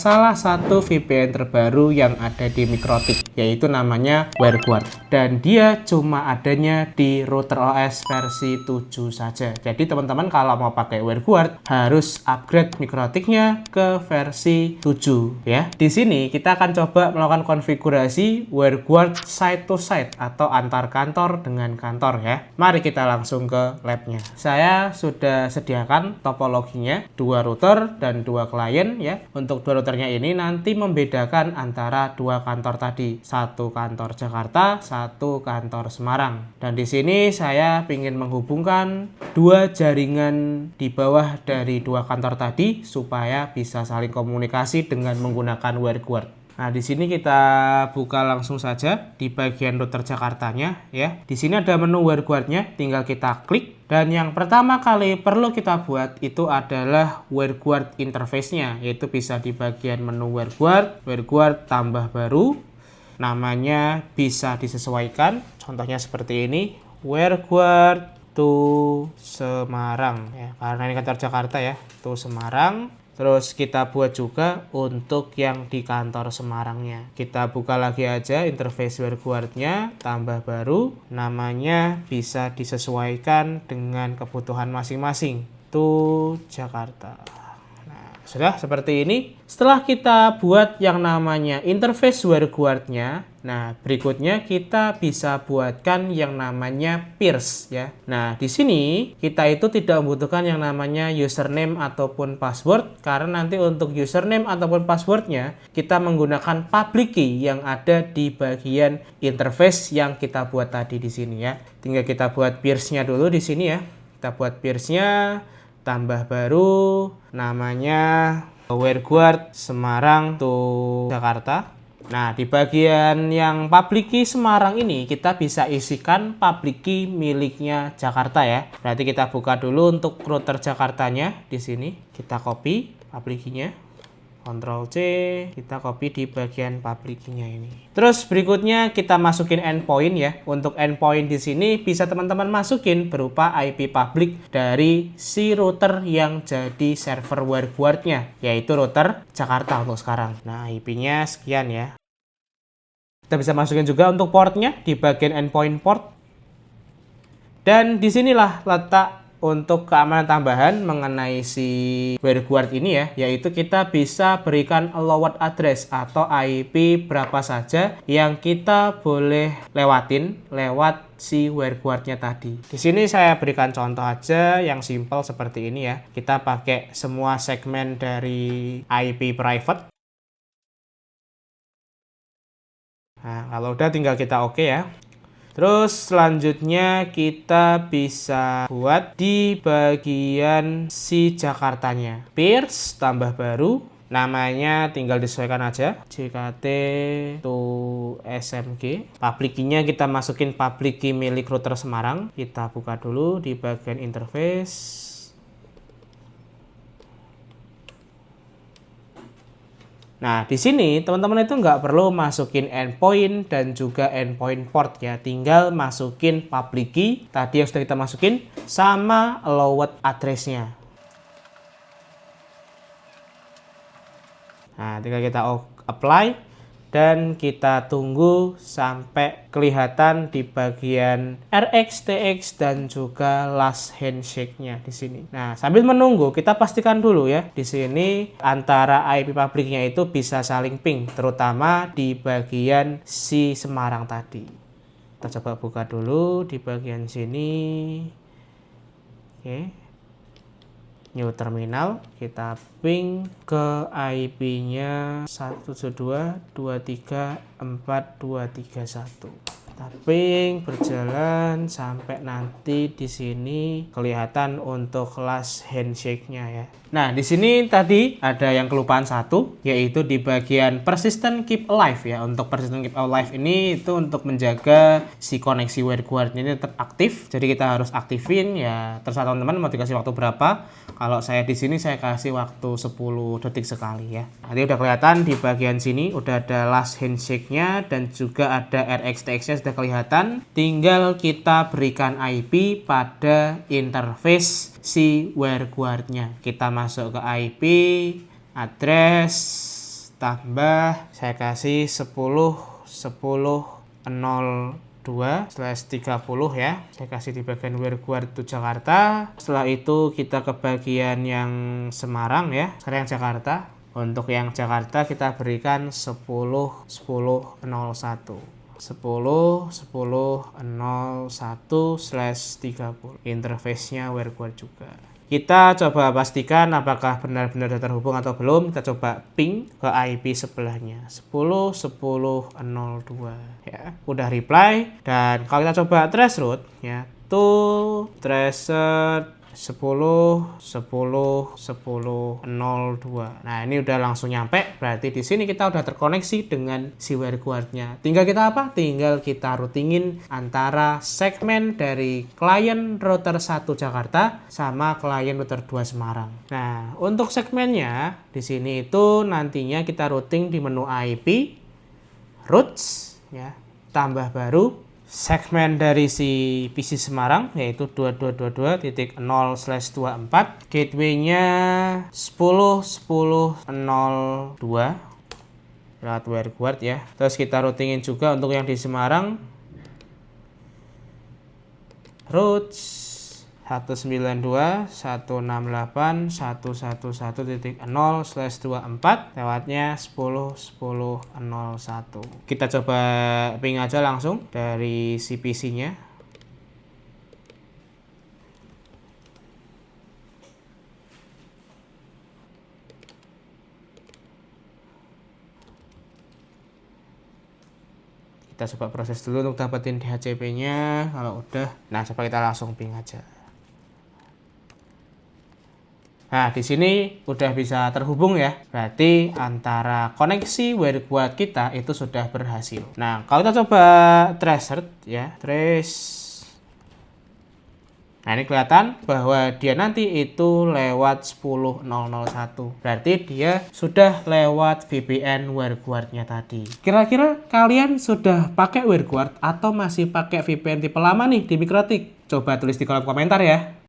Salah satu VPN terbaru yang ada di Mikrotik, yaitu namanya WireGuard. Dan dia cuma adanya di router OS versi 7 saja. Jadi teman-teman kalau mau pakai WireGuard harus upgrade Mikrotiknya ke versi 7 ya. Di sini kita akan coba melakukan konfigurasi WireGuard side to side atau antar kantor dengan kantor ya. Mari kita langsung ke labnya. Saya sudah sediakan topologinya, 2 router dan 2 klien ya. Untuk 2 router ini nanti membedakan antara 2 kantor tadi, satu kantor Jakarta, satu kantor Semarang. Dan di sini saya ingin menghubungkan 2 jaringan di bawah dari 2 kantor tadi supaya bisa saling komunikasi dengan menggunakan WireGuard. Nah, di sini kita buka langsung saja di bagian router Jakartanya ya. Di sini ada menu WireGuard-nya, tinggal kita klik. Dan yang pertama kali perlu kita buat itu adalah WireGuard interface-nya, yaitu bisa di bagian menu WireGuard tambah baru. Namanya bisa disesuaikan. Contohnya seperti ini, WireGuard to Semarang ya. Karena ini kantor Jakarta ya, to Semarang. Terus kita buat juga untuk yang di kantor Semarangnya. Kita buka lagi aja interface WireGuard-nya, tambah baru. Namanya bisa disesuaikan dengan kebutuhan masing-masing. To Jakarta. Nah, sudah seperti ini. Setelah kita buat yang namanya interface WireGuard-nya, nah berikutnya kita bisa buatkan yang namanya peers ya. Nah, di sini kita itu tidak membutuhkan yang namanya username ataupun password karena nanti untuk username ataupun passwordnya kita menggunakan public key yang ada di bagian interface yang kita buat tadi di sini ya. Tinggal kita buat peers-nya dulu di sini ya. Kita buat peers-nya, tambah baru, namanya WireGuard Semarang to Jakarta. Nah, di bagian yang public key Semarang ini kita bisa isikan public key miliknya Jakarta ya. Berarti kita buka dulu untuk router Jakartanya di sini. Kita copy public key-nya. Ctrl C, kita copy di bagian public key-nya ini. Terus berikutnya kita masukin endpoint ya. Untuk endpoint di sini bisa teman-teman masukin berupa IP public dari si router yang jadi server WireGuard-nya, yaitu router Jakarta untuk sekarang. Nah, IP-nya sekian ya. Kita bisa masukin juga untuk portnya di bagian endpoint port. Dan disinilah letak untuk keamanan tambahan mengenai si WireGuard ini ya, yaitu kita bisa berikan allowed address atau IP berapa saja yang kita boleh lewatin lewat si WireGuard-nya tadi. Di sini saya berikan contoh aja yang simple seperti ini ya. Kita pakai semua segmen dari IP private. Nah, kalau udah tinggal kita oke ya. Terus selanjutnya kita bisa buat di bagian si Jakartanya. Peers tambah baru. Namanya tinggal disesuaikan aja. JKT to SMG. Public key-nya kita masukin public key milik router Semarang. Kita buka dulu di bagian interface. Nah, di sini teman-teman itu nggak perlu masukin endpoint dan juga endpoint port ya. Tinggal masukin public key tadi yang sudah kita masukin sama allowed address-nya. Nah, tinggal kita apply dan kita tunggu sampai kelihatan di bagian RX, TX dan juga last handshake-nya di sini. Nah, sambil menunggu kita pastikan dulu ya di sini antara IP public-nya itu bisa saling ping, terutama di bagian si Semarang tadi. Kita coba buka dulu di bagian sini. Oke. New terminal, kita ping ke IP-nya 172.23.4.231. Kita ping berjalan sampai nanti di sini kelihatan untuk last handshake-nya ya. Nah, di sini tadi ada yang kelupaan satu, yaitu di bagian persistent keep alive ya. Untuk persistent keep alive ini itu untuk menjaga si koneksi WireGuard ini tetap aktif. Jadi kita harus aktifin ya. Terserah teman-teman mau dikasih waktu berapa. Kalau saya di sini saya kasih waktu 10 detik sekali ya. Nanti udah kelihatan di bagian sini udah ada last handshake-nya dan juga ada RxTX-nya sudah kelihatan. Tinggal kita berikan IP pada interface si WireGuard-nya. Kita masuk ke IP, address, tambah saya kasih 10.10.02/30 ya. Saya kasih di bagian WhereGuard itu Jakarta. Setelah itu kita ke bagian yang Semarang ya. Sekarang yang Jakarta. Untuk yang Jakarta kita berikan 10.10.01. 10.10.01/30. Interface-nya WhereGuard juga. Kita coba pastikan apakah benar-benar sudah terhubung atau belum. Kita coba ping ke IP sebelahnya 10.10.02 ya. Udah reply, dan kalau kita coba trace route ya, to tracer 10.10.10.02. Nah, ini udah langsung nyampe. Berarti di sini kita udah terkoneksi dengan si WhereGuard-nya. Tinggal kita apa? Tinggal kita routingin antara segmen dari klien router 1 Jakarta sama klien router 2 Semarang. Nah, untuk segmennya di sini itu nantinya kita routing di menu IP, routes ya, tambah baru segmen dari si PC Semarang yaitu 2222.0/24, gateway-nya 10.10.02 lewat WhereGuard ya. Terus kita routingin juga untuk yang di Semarang, routes 192.168.111.0/24 lewatnya 10.10.01. Kita coba ping aja langsung dari CPC-nya. Kita coba proses dulu untuk dapetin DHCP-nya. Kalau udah, nah coba kita langsung ping aja. Nah, di sini udah bisa terhubung ya. Berarti antara koneksi WhereGuard kita itu sudah berhasil. Nah, kalau kita coba tracer ya, trace. Nah, ini kelihatan bahwa dia nanti itu lewat 10.001. Berarti dia sudah lewat VPN WhereGuard-nya tadi. Kira-kira kalian sudah pakai WhereGuard atau masih pakai VPN tipe lama nih di Mikrotik? Coba tulis di kolom komentar ya.